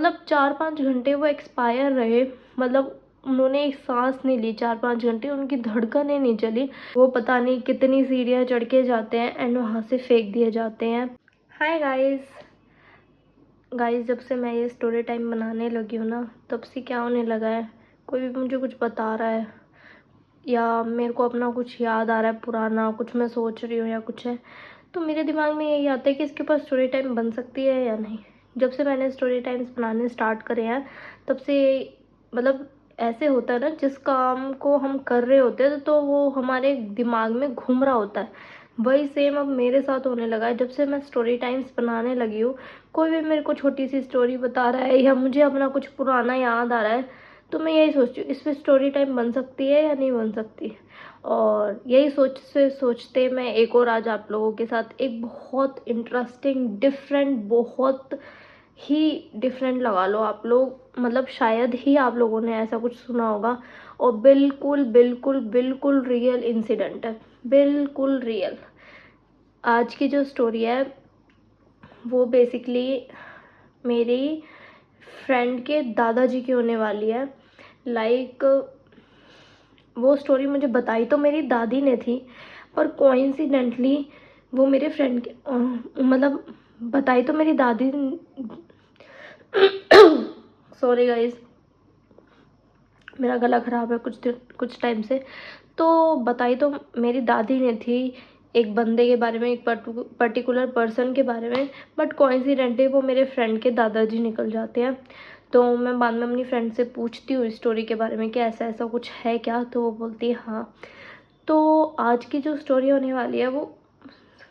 मतलब 4-5 घंटे वो एक्सपायर रहे। मतलब उन्होंने एक सांस नहीं ली 4-5 घंटे, उनकी धड़कनें नहीं चली। वो पता नहीं कितनी सीढ़ियाँ चढ़ के जाते हैं एंड वहाँ से फेंक दिए जाते हैं। हाय गाइस, जब से मैं ये स्टोरी टाइम बनाने लगी हूँ ना, तब से क्या होने लगा है, कोई भी मुझे कुछ बता रहा है या मेरे को अपना कुछ याद आ रहा है पुराना, कुछ मैं सोच रही हूँ या कुछ है, तो मेरे दिमाग में यही आता है कि इसके ऊपर स्टोरी टाइम बन सकती है या नहीं। जब से मैंने स्टोरी टाइम्स बनाने स्टार्ट करे हैं, तब से मतलब ऐसे होता है ना, जिस काम को हम कर रहे होते हैं तो वो हमारे दिमाग में घूम रहा होता है। वही सेम अब मेरे साथ होने लगा है। जब से मैं स्टोरी टाइम्स बनाने लगी हूँ, कोई भी मेरे को छोटी सी स्टोरी बता रहा है या मुझे अपना कुछ पुराना याद आ रहा है, तो मैं यही सोचती हूँ इस पर स्टोरी टाइम बन सकती है या नहीं बन सकती। और यही सोचते मैं एक और आज आप लोगों के साथ एक बहुत इंटरेस्टिंग डिफरेंट, बहुत ही डिफरेंट लगा लो आप लोग, मतलब शायद ही आप लोगों ने ऐसा कुछ सुना होगा, और बिल्कुल बिल्कुल बिल्कुल रियल इंसिडेंट है, बिल्कुल रियल। आज की जो स्टोरी है वो बेसिकली मेरी फ्रेंड के दादाजी की होने वाली है। लाइक वो स्टोरी मुझे बताई तो मेरी दादी ने थी, पर कोइंसिडेंटली वो मेरे फ्रेंड के मतलब बताई तो मेरी दादी सॉरी गाइस, मेरा गला ख़राब है कुछ टाइम से। तो बताई तो मेरी दादी ने थी एक बंदे के बारे में, एक पर्टिकुलर पर्सन के बारे में, बट कोइंसिडेंटली वो मेरे फ्रेंड के दादाजी निकल जाते हैं। तो मैं बाद में अपनी फ्रेंड से पूछती हूँ इस स्टोरी के बारे में कि ऐसा ऐसा कुछ है क्या, तो वो बोलती है हाँ। तो आज की जो स्टोरी होने वाली है वो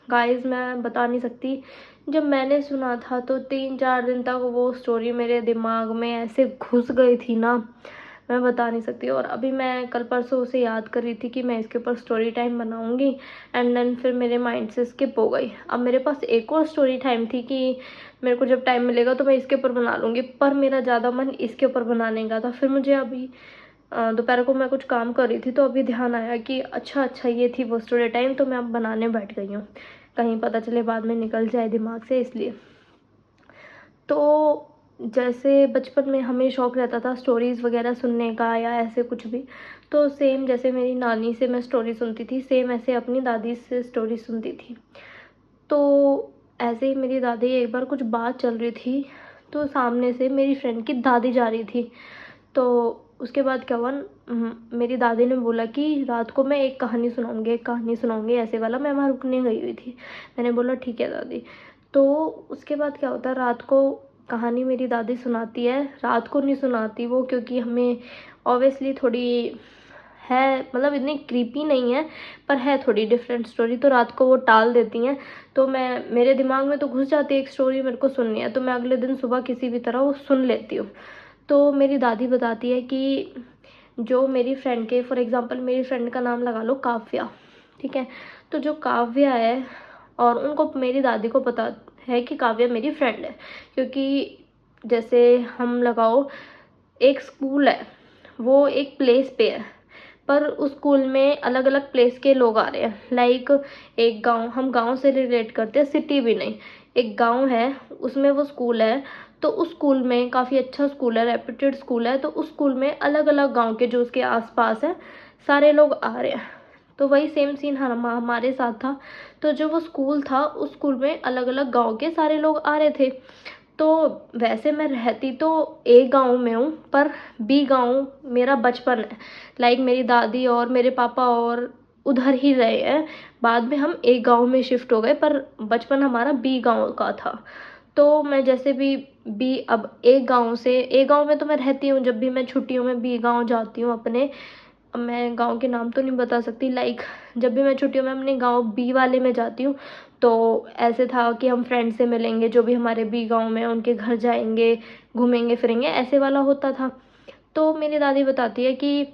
गाइस मैं बता नहीं सकती। जब मैंने सुना था तो 3-4 दिन तक वो स्टोरी मेरे दिमाग में ऐसे घुस गई थी ना, मैं बता नहीं सकती। और अभी मैं कल परसों उसे याद कर रही थी कि मैं इसके ऊपर स्टोरी टाइम बनाऊंगी, एंड देन फिर मेरे माइंड से स्किप हो गई। अब मेरे पास एक और स्टोरी टाइम थी कि मेरे को जब टाइम मिलेगा तो मैं इसके ऊपर बना लूँगी, पर मेरा ज़्यादा मन इसके ऊपर बनाने का था। फिर मुझे अभी दोपहर को मैं कुछ काम कर रही थी तो अभी ध्यान आया कि अच्छा ये थी वो स्टोरी टाइम, तो मैं अब बनाने बैठ गई हूँ, कहीं पता चले बाद में निकल जाए दिमाग से, इसलिए। तो जैसे बचपन में हमें शौक़ रहता था स्टोरीज़ वगैरह सुनने का या ऐसे कुछ भी, तो सेम जैसे मेरी नानी से मैं स्टोरी सुनती थी, सेम ऐसे अपनी दादी से स्टोरी सुनती थी। तो ऐसे ही मेरी दादी एक बार कुछ बात चल रही थी, तो सामने से मेरी फ्रेंड की दादी जा रही थी। तो उसके बाद क्या हुआ, मेरी दादी ने बोला कि रात को मैं एक कहानी सुनाऊंगी ऐसे वाला। मैं वहाँ रुकने गई हुई थी, मैंने बोला ठीक है दादी। तो उसके बाद क्या होता है, रात को कहानी मेरी दादी सुनाती है। रात को नहीं सुनाती वो, क्योंकि हमें ऑब्वियसली थोड़ी है, मतलब इतनी क्रीपी नहीं है, पर है थोड़ी डिफरेंट स्टोरी, तो रात को वो टाल देती हैं। तो मेरे दिमाग में तो घुस जाती है एक स्टोरी मेरे को सुननी है, तो मैं अगले दिन सुबह किसी भी तरह वो सुन लेती हूँ। तो मेरी दादी बताती है कि जो मेरी फ्रेंड के, फॉर एग्ज़ाम्पल मेरी फ्रेंड का नाम लगा लो काव्या, ठीक है। तो जो काव्या है, और उनको, मेरी दादी को पता है कि काव्या मेरी फ्रेंड है, क्योंकि जैसे हम लगाओ एक स्कूल है, वो एक प्लेस पे है, पर उस स्कूल में अलग अलग प्लेस के लोग आ रहे हैं। लाइक एक गांव, हम गांव से रिलेट करते हैं, सिटी भी नहीं, एक गांव है उसमें वो स्कूल है। तो उस स्कूल में काफ़ी अच्छा स्कूल है, रेप्यूटेड स्कूल है, तो उस स्कूल में अलग अलग गांव के जो उसके आसपास है सारे लोग आ रहे हैं। तो वही सेम सीन हमारे साथ था। तो जो वो स्कूल था, उस स्कूल में अलग अलग गांव के सारे लोग आ रहे थे। तो वैसे मैं रहती तो ए गांव में हूँ, पर बी गांव मेरा बचपन है। लाइक मेरी दादी और मेरे पापा और उधर ही रहे हैं, बाद में हम एक गांव में शिफ्ट हो गए, पर बचपन हमारा बी गांव का था। तो मैं जैसे भी बी, अब एक गांव से, एक गांव में तो मैं रहती हूँ, जब भी मैं छुट्टियों में बी गांव जाती हूँ अपने, अब मैं गांव के नाम तो नहीं बता सकती, लाइक जब भी मैं छुट्टियों में अपने गांव बी वाले में जाती हूँ, तो ऐसे था कि हम फ्रेंड से मिलेंगे, जो भी हमारे बी गांव में, उनके घर जाएंगे, घूमेंगे फिरेंगे, ऐसे वाला होता था। तो मेरी दादी बताती है कि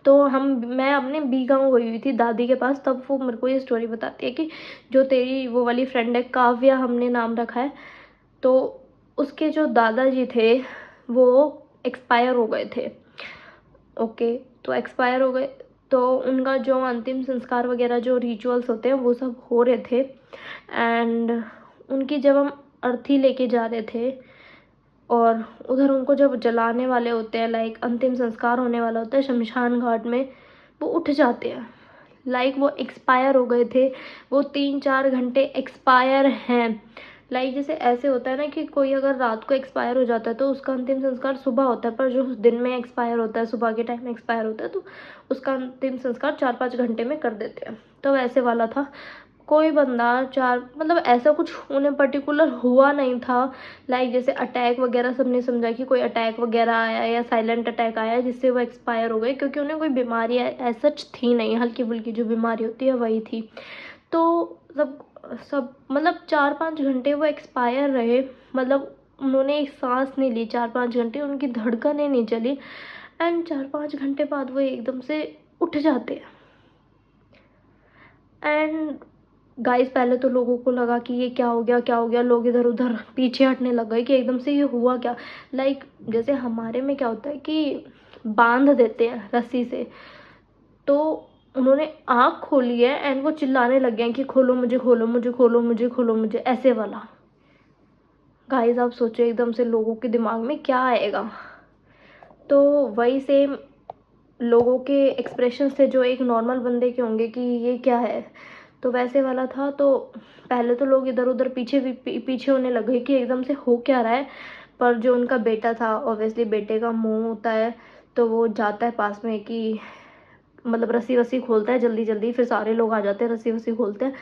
तो मैं अपने बी गांव गई हुई थी दादी के पास, तब वो मेरे को ये स्टोरी बताती है कि जो तेरी वो वाली फ्रेंड है काव्या, हमने नाम रखा है, तो उसके जो दादाजी थे वो एक्सपायर हो गए थे। ओके, तो एक्सपायर हो गए, तो उनका जो अंतिम संस्कार वगैरह जो रिचुअल्स होते हैं वो सब हो रहे थे। एंड उनकी जब हम अर्थी लेके जा रहे थे, और उधर उनको जब जलाने वाले होते हैं, लाइक अंतिम संस्कार होने वाला होता है शमशान घाट में, वो उठ जाते हैं। लाइक वो एक्सपायर हो गए थे, वो 3-4 घंटे एक्सपायर हैं। लाइक जैसे ऐसे होता है ना कि कोई अगर रात को एक्सपायर हो जाता है तो उसका अंतिम संस्कार सुबह होता है, पर जो दिन में एक्सपायर होता है, सुबह के टाइम में एक्सपायर होता है, तो उसका अंतिम संस्कार 4-5 घंटे में कर देते हैं। तो वैसे वाला था। कोई बंदा चार मतलब ऐसा कुछ उन्हें पर्टिकुलर हुआ नहीं था। लाइक जैसे अटैक वगैरह सबने समझा कि कोई अटैक वगैरह आया या साइलेंट अटैक आया जिससे वो एक्सपायर हो गए, क्योंकि उन्हें कोई बीमारी ऐसा थी नहीं, हल्की फुल्की जो बीमारी होती है वही थी। तो सब सब मतलब 4-5 घंटे वो एक्सपायर रहे, मतलब उन्होंने एक सांस नहीं ली 4-5 घंटे, उनकी धड़कनें नहीं चली, एंड 4-5 घंटे बाद वो एकदम से उठ जाते हैं। एंड गाइस पहले तो लोगों को लगा कि ये क्या हो गया, क्या हो गया, लोग इधर उधर पीछे हटने लग गए कि एकदम से ये हुआ क्या। लाइक जैसे हमारे में क्या होता है कि बांध देते हैं रस्सी से, तो उन्होंने आँख खोली है एंड वो चिल्लाने लग गए हैं कि खोलो मुझे, खोलो मुझे, खोलो मुझे, खोलो मुझे, ऐसे वाला। गाइस आप सोचो एकदम से लोगों के दिमाग में क्या आएगा। तो वही सेम लोगों के एक्सप्रेशन से जो एक नॉर्मल बंदे के होंगे कि ये क्या है, तो वैसे वाला था। तो पहले तो लोग इधर उधर पीछे भी पीछे होने लगे कि एकदम से हो क्या रहा है। पर जो उनका बेटा था, ऑब्वियसली बेटे का मुंह होता है, तो वो जाता है पास में कि मतलब रस्सी वस्सी खोलता है जल्दी जल्दी, फिर सारे लोग आ जाते हैं, रस्सी वस्सी खोलते हैं।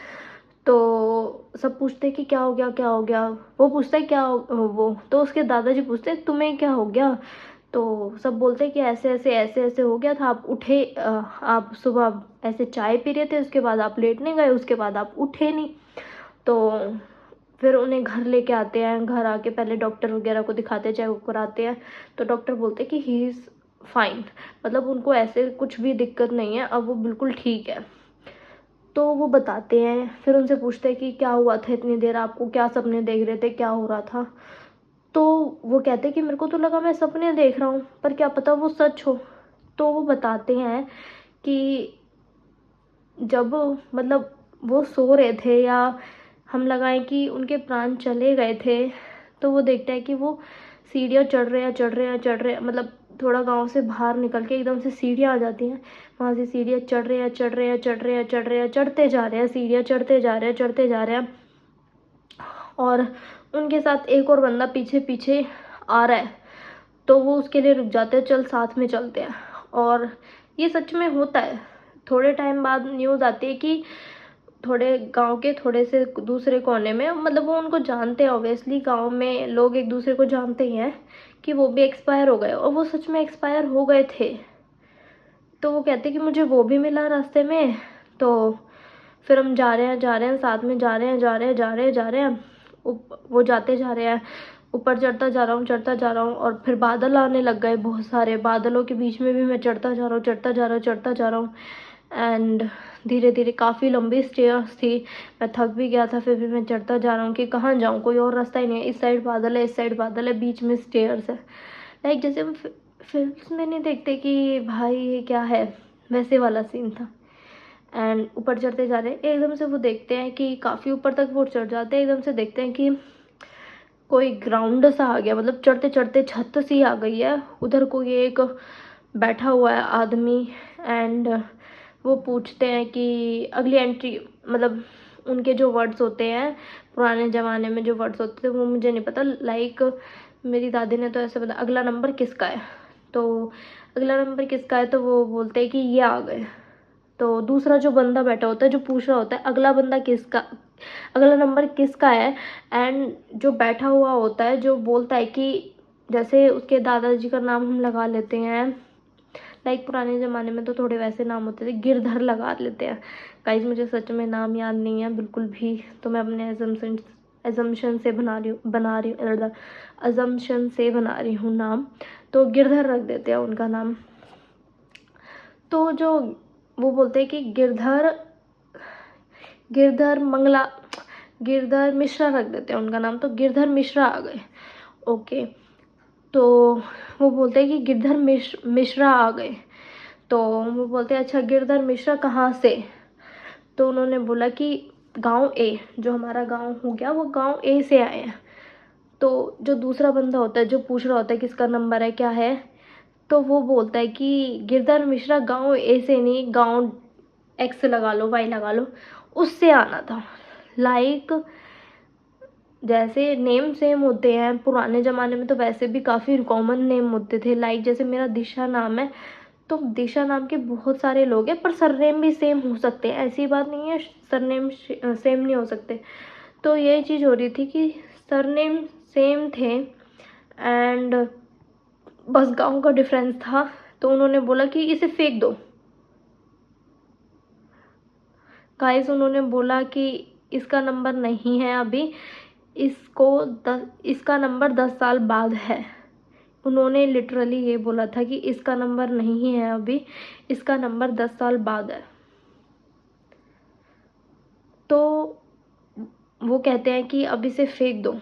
तो सब पूछते हैं कि क्या हो गया, क्या हो गया। वो पूछता है क्या वो तो उसके दादाजी पूछते हैं तुम्हें क्या हो गया। तो सब बोलते हैं कि ऐसे ऐसे ऐसे ऐसे हो गया था, आप उठे आप सुबह ऐसे चाय पी रहे थे, उसके बाद आप लेटने गए, उसके बाद आप उठे नहीं। तो फिर उन्हें घर लेके आते हैं, घर आके पहले डॉक्टर वगैरह को दिखाते हैं, चेकअप कराते हैं। तो डॉक्टर बोलते हैं कि ही इज़ फाइन, मतलब उनको ऐसे कुछ भी दिक्कत नहीं है, अब वो बिल्कुल ठीक है। तो वो बताते हैं, फिर उनसे पूछते हैं कि क्या हुआ था इतनी देर, आपको क्या सपने देख रहे थे, क्या हो रहा था। तो वो कहते हैं कि मेरे को तो लगा मैं सपने देख रहा हूँ, पर क्या पता वो सच हो। तो वो बताते हैं कि जब मतलब वो सो रहे थे, या हम लगाएं कि उनके प्राण चले गए थे, तो वो देखते हैं कि वो सीढ़ियाँ चढ़ रहे हैं, चढ़ रहे हैं, चढ़ रहे हैं, मतलब थोड़ा गांव से बाहर निकल के एकदम से सीढ़ियाँ आ जाती हैं, वहाँ से सीढ़ियाँ चढ़ रहे हैं, चढ़ रहे हैं, चढ़ रहे हैं, चढ़ रहे हैं, चढ़ते जा रहे हैं, सीढ़ियाँ चढ़ते जा रहे हैं, चढ़ते जा रहे हैं। और उनके साथ एक और बंदा पीछे पीछे आ रहा है, तो वो उसके लिए रुक जाते हैं, चल साथ में चलते हैं। और ये सच में होता है। थोड़े टाइम बाद न्यूज़ आती है कि थोड़े गांव के थोड़े से दूसरे कोने में, मतलब वो उनको जानते हैं, ऑब्वियसली गांव में लोग एक दूसरे को जानते ही हैं, कि वो भी एक्सपायर हो गए, और वो सच में एक्सपायर हो गए थे। तो वो कहते कि मुझे वो भी मिला रास्ते में। तो फिर हम जा रहे हैं, जा रहे हैं, साथ में जा रहे हैं, जा रहे हैं, जा रहे हैं, जा रहे हैं, वो जाते जा रहे हैं, ऊपर चढ़ता जा रहा हूँ, चढ़ता जा रहा हूँ, और फिर बादल आने लग गए, बहुत सारे बादलों के बीच में भी मैं चढ़ता जा रहा हूँ, चढ़ता जा रहा हूँ, चढ़ता जा रहा हूँ। एंड धीरे धीरे काफ़ी लंबी स्टेयर्स थी, मैं थक भी गया था, फिर भी मैं चढ़ता जा रहा हूँ कि कहाँ जाऊँ, कोई और रास्ता ही नहीं है, इस साइड बादल है, इस साइड बादल है, बीच में स्टेयर्स है। लाइक जैसे हम फिल्म्स में नहीं देखते कि भाई ये क्या है, वैसे वाला सीन था। एंड ऊपर चढ़ते जा रहे हैं, एकदम से वो देखते हैं कि काफ़ी ऊपर तक वो चढ़ जाते हैं, एकदम से देखते हैं कि कोई ग्राउंड सा आ गया, मतलब चढ़ते चढ़ते छत सी आ गई है, उधर कोई एक बैठा हुआ है आदमी। एंड वो पूछते हैं कि अगली एंट्री, मतलब उनके जो वर्ड्स होते हैं पुराने ज़माने में जो वर्ड्स होते थे वो मुझे नहीं पता, लाइक मेरी दादी ने तो ऐसे बताया अगला नंबर किसका है। तो अगला नंबर किसका है, तो वो बोलते हैं कि ये आ गए। तो दूसरा जो बंदा बैठा होता है जो पूछ रहा होता है अगला बंदा किसका, अगला नंबर किसका है, एंड जो बैठा हुआ होता है जो बोलता है कि जैसे उसके दादाजी का नाम हम लगा लेते हैं, लाइक पुराने ज़माने में तो थोड़े वैसे नाम होते थे, गिरधर लगा लेते हैं। गाइस मुझे सच में नाम याद नहीं है बिल्कुल भी, तो मैं अपने एजम्पशन से बना रही हूँ नाम, तो गिरधर रख देते हैं उनका नाम। तो जो वो बोलते हैं कि गिरधर मंगला, गिरधर मिश्रा रख देते हैं उनका नाम, तो गिरधर मिश्रा आ गए। ओके, तो वो बोलते हैं कि गिरधर मिश्रा आ गए। तो वो बोलते हैं अच्छा गिरधर मिश्रा कहाँ से। तो उन्होंने बोला कि गांव ए, जो हमारा गांव हो गया वो गांव ए से आए हैं। तो जो दूसरा बंदा होता है जो पूछ रहा होता है किसका नंबर है क्या है, तो वो बोलता है कि गिरधर मिश्रा गांव ए से नहीं, गांव एक्स लगा लो, वाई लगा लो, उससे आना था। लाइक जैसे नेम सेम होते हैं पुराने ज़माने में, तो वैसे भी काफ़ी कॉमन नेम होते थे। लाइक जैसे मेरा दिशा नाम है, तो दिशा नाम के बहुत सारे लोग हैं, पर सरनेम भी सेम हो सकते हैं, ऐसी बात नहीं है सरनेम सेम नहीं हो सकते। तो ये चीज़ हो रही थी कि सरनेम सेम थे एंड बस गांव का डिफरेंस था। तो उन्होंने बोला कि इसे फेंक दो। गाइस उन्होंने बोला कि इसका नंबर नहीं है अभी, इसका नंबर 10 साल बाद है। उन्होंने लिटरली ये बोला था कि इसका नंबर नहीं है अभी, इसका नंबर 10 साल बाद है। तो वो कहते हैं कि अब इसे फेंक दो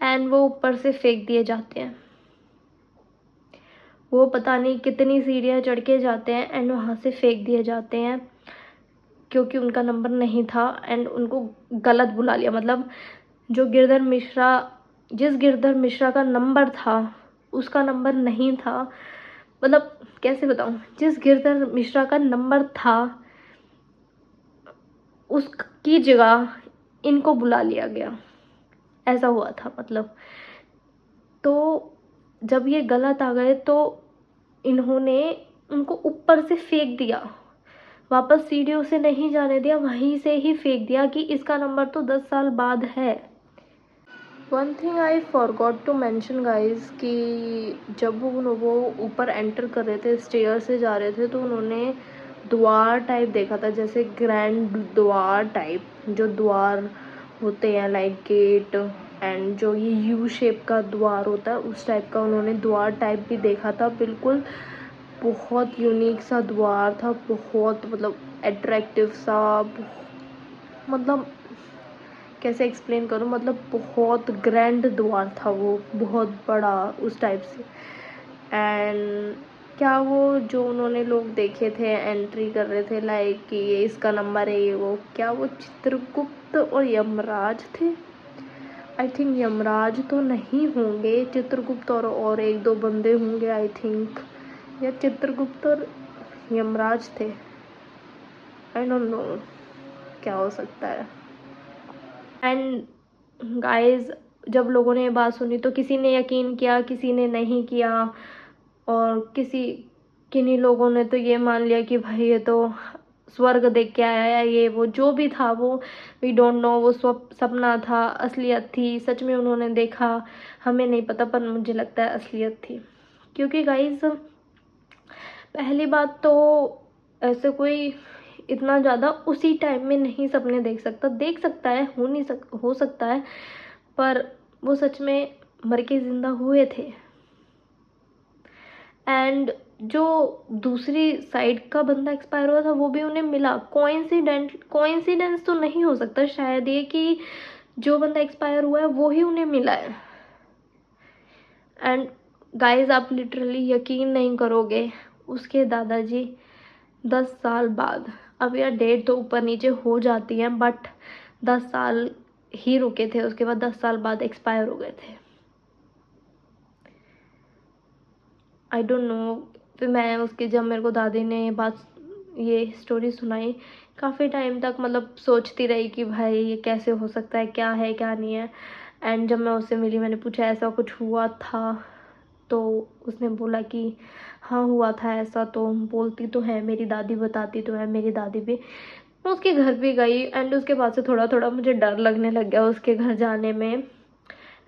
एंड वो ऊपर से फेंक दिए जाते हैं। वो पता नहीं कितनी सीढ़ियाँ चढ़ के जाते हैं एंड वहाँ से फेंक दिए जाते हैं, क्योंकि उनका नंबर नहीं था एंड उनको गलत बुला लिया। मतलब जो गिरधर मिश्रा, जिस गिरधर मिश्रा का नंबर था उसका नंबर नहीं था। मतलब कैसे बताऊँ, जिस गिरधर मिश्रा का नंबर था उसकी जगह इनको बुला लिया गया, ऐसा हुआ था मतलब। तो जब ये गलत आ गए तो इन्होंने उनको ऊपर से फेंक दिया, वापस सीढ़ियों से नहीं जाने दिया, वहीं से ही फेंक दिया कि इसका नंबर तो 10 साल बाद है। One thing I forgot to mention guys कि जब वो ऊपर एंटर कर रहे थे, स्टेयर से जा रहे थे, तो उन्होंने द्वार टाइप देखा था, जैसे ग्रैंड द्वार टाइप, जो द्वार होते हैं लाइक गेट एंड जो ये यू शेप का द्वार होता है उस टाइप का उन्होंने द्वार टाइप भी देखा था। बिल्कुल बहुत यूनिक सा द्वार था, बहुत मतलब अट्रैक्टिव सा, मतलब कैसे एक्सप्लेन करूँ, मतलब बहुत ग्रैंड द्वार था वो, बहुत बड़ा उस टाइप से। एंड क्या वो जो उन्होंने लोग देखे थे एंट्री कर रहे थे लाइक कि ये इसका नंबर है, ये वो, क्या वो चित्रगुप्त और यमराज थे? आई थिंक यमराज तो नहीं होंगे, चित्रगुप्त और एक दो बंदे होंगे आई थिंक, या चित्रगुप्त और यमराज थे, आई डोंट नो क्या हो सकता है। एंड गाइस जब लोगों ने ये बात सुनी तो किसी ने यकीन किया, किसी ने नहीं किया, और किन्हीं लोगों ने तो ये मान लिया कि भाई ये तो स्वर्ग देख के आया है, ये वो जो भी था वो वी डोंट नो, वो सपना था, असलियत थी, सच में उन्होंने देखा, हमें नहीं पता, पर मुझे लगता है असलियत थी। क्योंकि गाइस पहली बात तो ऐसे कोई इतना ज़्यादा उसी टाइम में नहीं सपने देख सकता है, हो सकता है, पर वो सच में मर के ज़िंदा हुए थे। एंड जो दूसरी साइड का बंदा एक्सपायर हुआ था वो भी उन्हें मिला। कोइंसिडेंस तो नहीं हो सकता शायद ये कि जो बंदा एक्सपायर हुआ है वो ही उन्हें मिला है। एंड गाइस आप लिटरली यकीन नहीं करोगे, उसके दादाजी 10 साल बाद, अब यार डेट तो ऊपर नीचे हो जाती है बट 10 साल ही रुके थे, उसके बाद 10 साल बाद एक्सपायर हो गए थे। I don't know. फिर मैं उसके, जब मेरे को दादी ने ये स्टोरी सुनाई, काफ़ी टाइम तक मतलब सोचती रही कि भाई ये कैसे हो सकता है, क्या है क्या नहीं है। एंड जब मैं उससे मिली, मैंने पूछा ऐसा कुछ हुआ था, तो उसने बोला कि हाँ हुआ था ऐसा, तो बोलती तो है मेरी दादी, बताती तो है मेरी दादी भी। मैं उसके घर भी गई एंड उसके बाद से थोड़ा थोड़ा मुझे डर लगने लग गया उसके घर जाने में।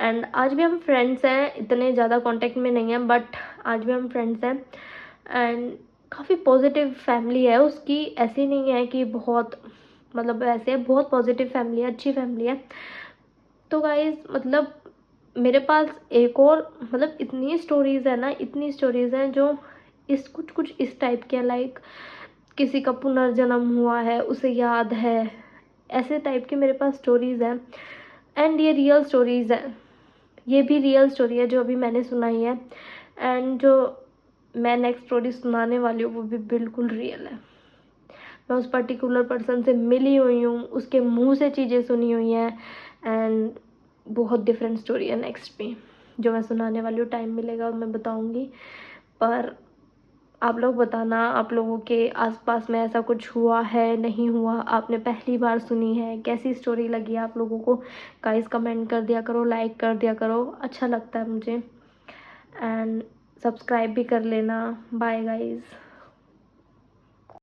एंड आज भी हम फ्रेंड्स हैं, इतने ज़्यादा कांटेक्ट में नहीं हैं बट आज भी हम फ्रेंड्स हैं। एंड काफ़ी पॉजिटिव फैमिली है उसकी, ऐसी नहीं है कि बहुत, मतलब ऐसे है, बहुत पॉजिटिव फैमिली है, अच्छी फैमिली है। तो गाइज मतलब मेरे पास एक और, मतलब इतनी स्टोरीज़ है ना, इतनी स्टोरीज़ हैं जो कुछ कुछ इस टाइप के, लाइक किसी का पुनर्जन्म हुआ है उसे याद है, ऐसे टाइप की मेरे पास स्टोरीज़ हैं। एंड ये रियल स्टोरीज़ हैं, ये भी रियल स्टोरी है जो अभी मैंने सुनाई है। एंड जो मैं नेक्स्ट स्टोरी सुनाने वाली हूँ वो भी बिल्कुल रियल है। मैं उस पर्टिकुलर पर्सन से मिली हुई हूँ, उसके मुंह से चीज़ें सुनी हुई हैं। एंड बहुत डिफरेंट स्टोरी है नेक्स्ट में, जो मैं सुनाने वाली हूँ। टाइम मिलेगा और मैं बताऊँगी। पर आप लोग बताना, आप लोगों के आसपास में ऐसा कुछ हुआ है, नहीं हुआ, आपने पहली बार सुनी है, कैसी स्टोरी लगी आप लोगों को? गाइस कमेंट कर दिया करो, लाइक कर दिया करो, अच्छा लगता है मुझे। एंड सब्सक्राइब भी कर लेना। Bye guys.